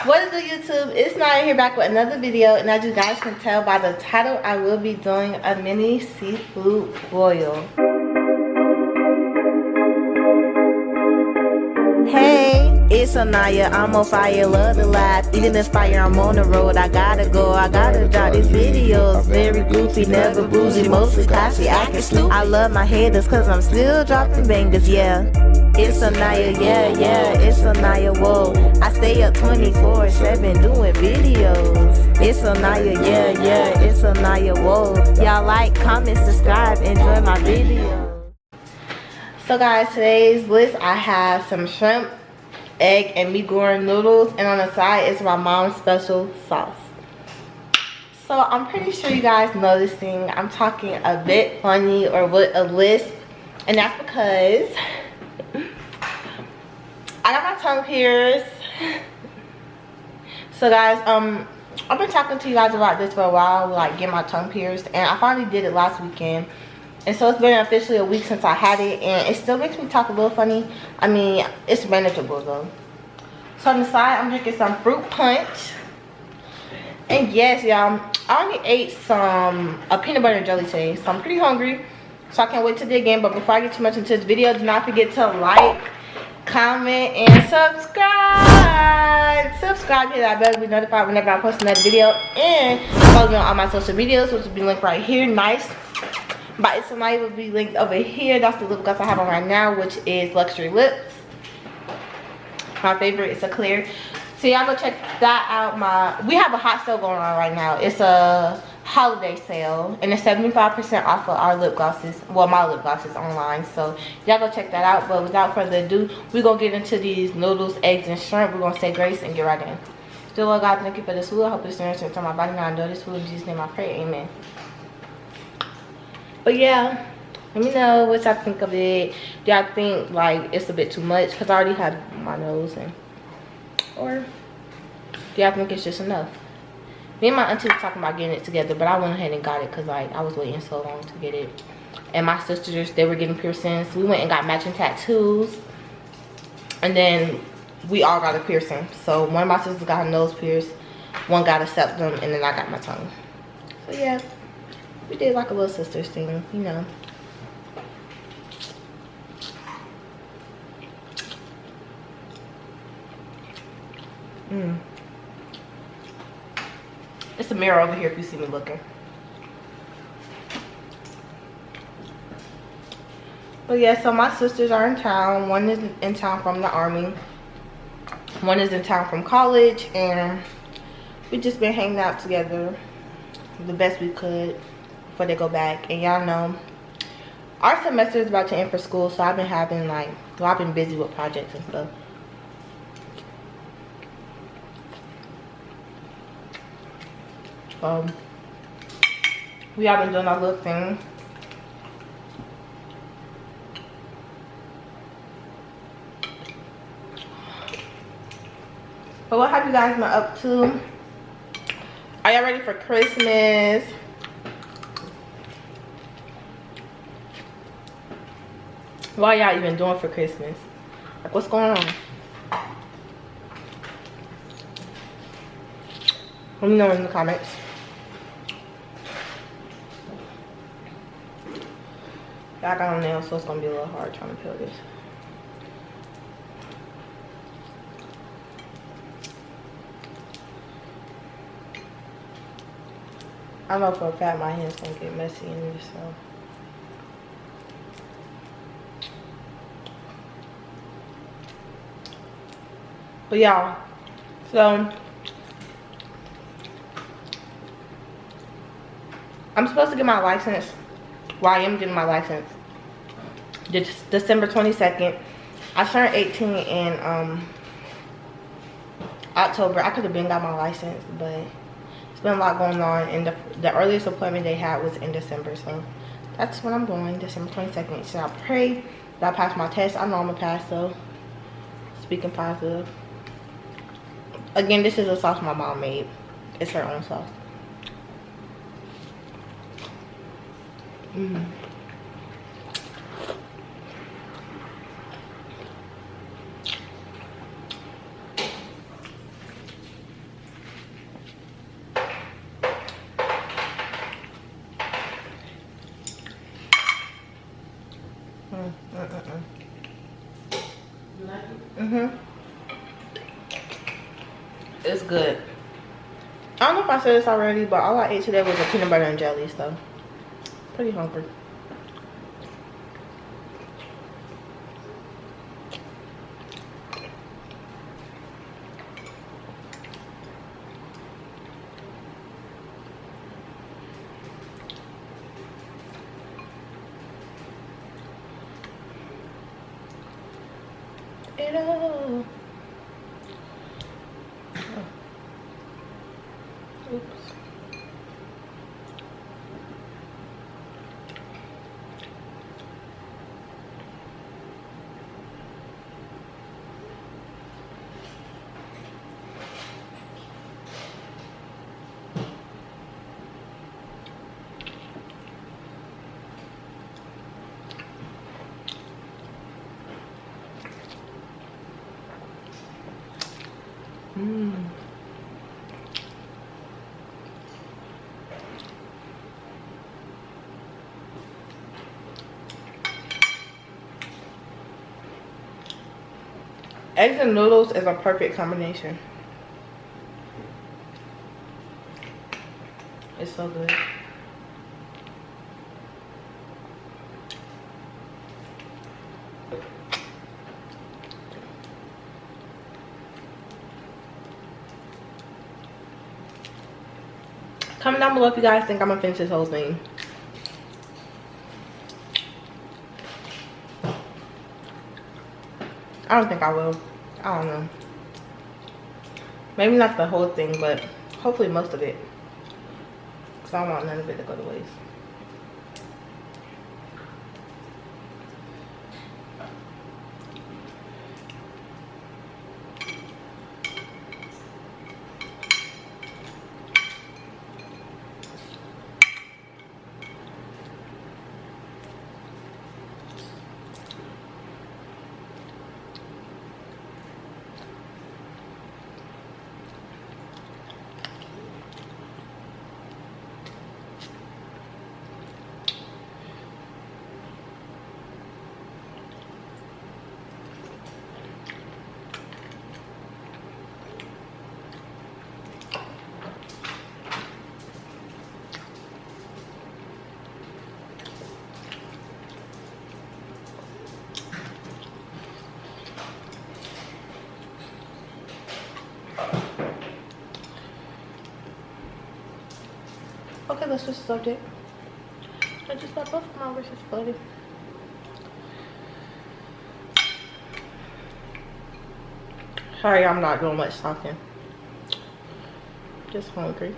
What is the YouTube? It's Nyiah here back with another video, and as you guys can tell by the title, I will be doing a mini seafood boil. Hey, it's NYICE. I'm on fire, love the life, eating inspire. I'm on the road. I gotta go, I gotta drop these videos. Very goofy, never bougie, mostly classy, acting stupid. I love my haters cause I'm still dropping bangers, yeah. It's NYICE, yeah, it's NYICE, whoa. I stay up 24/7 doing videos. It's NYICE, yeah, it's NYICE, whoa. Y'all like, comment, subscribe, enjoy my videos. So guys, today's list, I have some shrimp, egg, and meat gourd noodles, and on the side is my mom's special sauce. So I'm pretty sure you guys noticing I'm talking a bit funny or with a lisp, and that's because I got my tongue pierced. So guys, I've been talking to you guys about this for a while, like get my tongue pierced, and I finally did it last weekend. And so it's been officially a week since I had it, and it still makes me talk a little funny. I mean, it's manageable though. So on the side, I'm drinking some fruit punch. And yes, y'all, I only ate a peanut butter and jelly today, so I'm pretty hungry. So I can't wait to dig in. But before I get too much into this video, do not forget to like, comment, and subscribe. Subscribe, hit that bell to be notified whenever I post another video. And follow me on all my social medias, which will be linked right here. NYICE by ItzSoNyiah will be linked over here. That's the lip gloss I have on right now, which is Luxury Lips. My favorite is a clear. So y'all go check that out. We have a hot sale going on right now. It's a holiday sale, and it's 75% off of our lip glosses. Well, my lip glosses online. So y'all go check that out. But without further ado, we're gonna get into these noodles, eggs, and shrimp. We're gonna say grace and get right in. Still, Lord God, thank you for this food. I hope it's nourishing to my body. Now I know this food in Jesus' name I pray. Amen. But yeah, let me know what y'all think of it. Do y'all think like it's a bit too much? Because I already have my nose, or do y'all think it's just enough? Me and my auntie were talking about getting it together, but I went ahead and got it because like I was waiting so long to get it. And my sisters, they were getting piercings. We went and got matching tattoos, and then we all got a piercing. So one of my sisters got her nose pierced, one got a septum, and then I got my tongue. So yeah, we did like a little sisters thing, you know. It's a mirror over here if you see me looking. But yeah, so my sisters are in town. One is in town from the army. One is in town from college, and we just been hanging out together the best we could before they go back. And y'all know our semester is about to end for school, so I've been having like, well, I've been busy with projects and stuff. We have been doing our little thing. But what have you guys been up to? Are y'all ready for Christmas? What are y'all even doing for Christmas? Like, what's going on? Let me know in the comments. I got on nails, so it's gonna be a little hard trying to peel this. I know for a fact my hands gonna get messy in this, so. But y'all, so I'm supposed to get my license. Well, I am getting my license December 22nd. I turned 18 in October. I could have been got my license, but it's been a lot going on, and the earliest appointment they had was in December, so that's when I'm going, December 22nd. So I pray that I pass my test. I know I'm gonna pass, so speaking positive. Again, this is a sauce my mom made. It's her own sauce. It's good. I don't know if I said this already, but all I ate today was a peanut butter and jelly, so pretty hungry. Oh. Oops. Eggs and noodles is a perfect combination. It's so good. Comment down below if you guys think I'm gonna finish this whole thing. I don't think I will. I don't know. Maybe not the whole thing, but hopefully most of it. Because I don't want none of it to go to waste. Okay, let's switch the subject. I just got both of my wrists bloody. Sorry, I'm not doing much talking. Just hungry.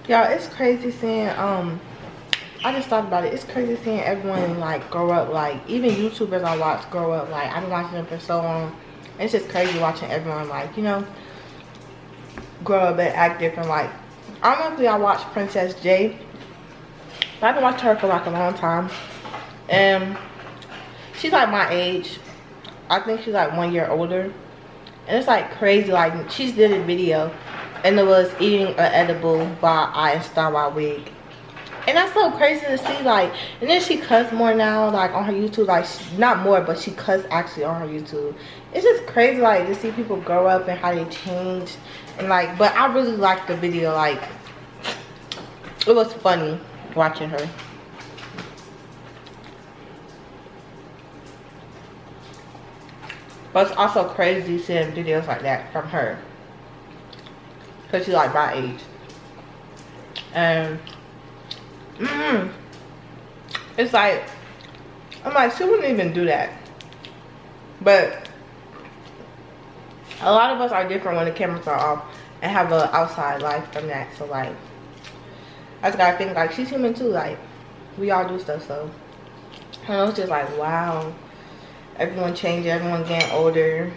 Y'all, it's crazy seeing I just thought about it. It's crazy seeing everyone like grow up, like even YouTubers I watch grow up. Like I've been watching them for so long. It's just crazy watching everyone, like, you know, grow up and act different. Like I don't know if y'all watch Princess J. But I've been watching her for like a long time. And she's like my age. I think she's like 1 year older. And it's like crazy. Like she did a video and it was eating an edible by ItzSoNyiah wig. And that's so crazy to see. Like, and then she cuss more now, like on her YouTube. Like not more, but she cuss actually on her YouTube. It's just crazy, like to see people grow up and how they change. And like, but I really liked the video. Like it was funny watching her. But it's also crazy seeing videos like that from her. Because she's like my age. And it's like, I'm like, she wouldn't even do that. But a lot of us are different when the cameras are off and have an outside life from that. So like, I just gotta think like she's human too. Like we all do stuff. So and it was just like, wow. Everyone changing, everyone getting older,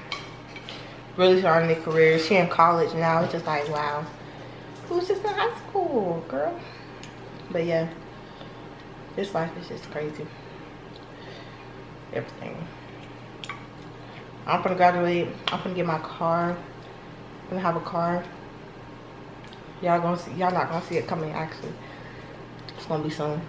really starting their careers. She in college now. It's just like, wow. Who's just in high school, girl? But yeah, this life is just crazy. Everything. I'm gonna graduate. I'm gonna get my car. I'm gonna have a car. Y'all gonna see. Y'all not gonna see it coming. Actually, it's gonna be soon.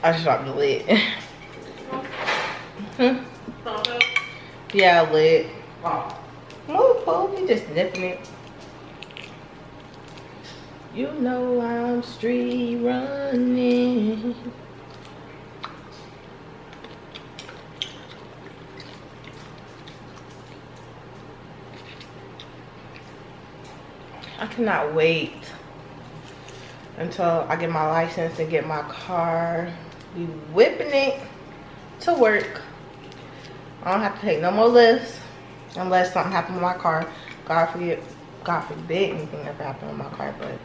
I just dropped the lid. Yeah, lid. Move, Pope. You just nipping it. You know I'm street running. I cannot wait until I get my license and get my car. Be whipping it to work. I don't have to take no more lifts unless something happened with my car. God forbid anything ever happened with my car, but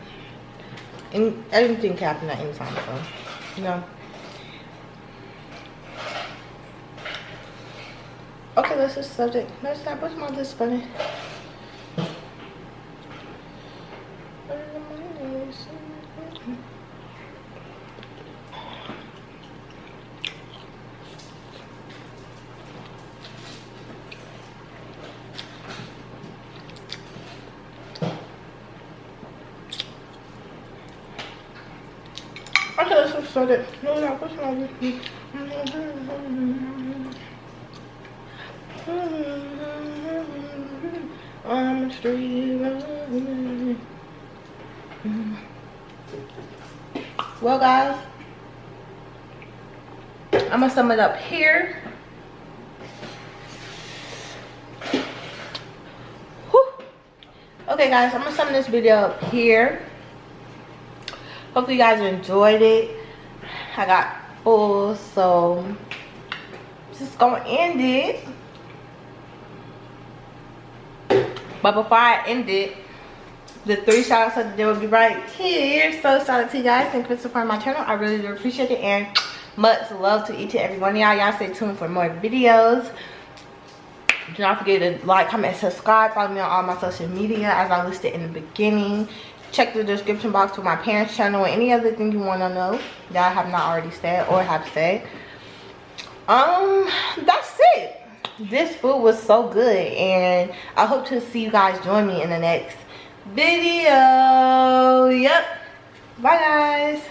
everything can happen at any time, so you know. Okay, let's just subject. Let's stop. What's my list funny? Okay, let's just start it. No, what's my list? I'm street running. Well, guys, I'm gonna sum it up here. Whew. Okay, guys, I'm gonna sum this video up here. Hopefully you guys enjoyed it. I got full, so just gonna end it. But before I end it, the 3 shout outs of the day will be right here. So shout out to you guys. Thank you for supporting my channel. I really do appreciate it. And much love to each and every one of y'all. Y'all stay tuned for more videos. Do not forget to like, comment, subscribe. Follow me on all my social media as I listed in the beginning. Check the description box for my parents' channel and any other thing you want to know that I have not already said or have said. That's it. This food was so good, and I hope to see you guys join me in the next video. Yep. Bye, guys.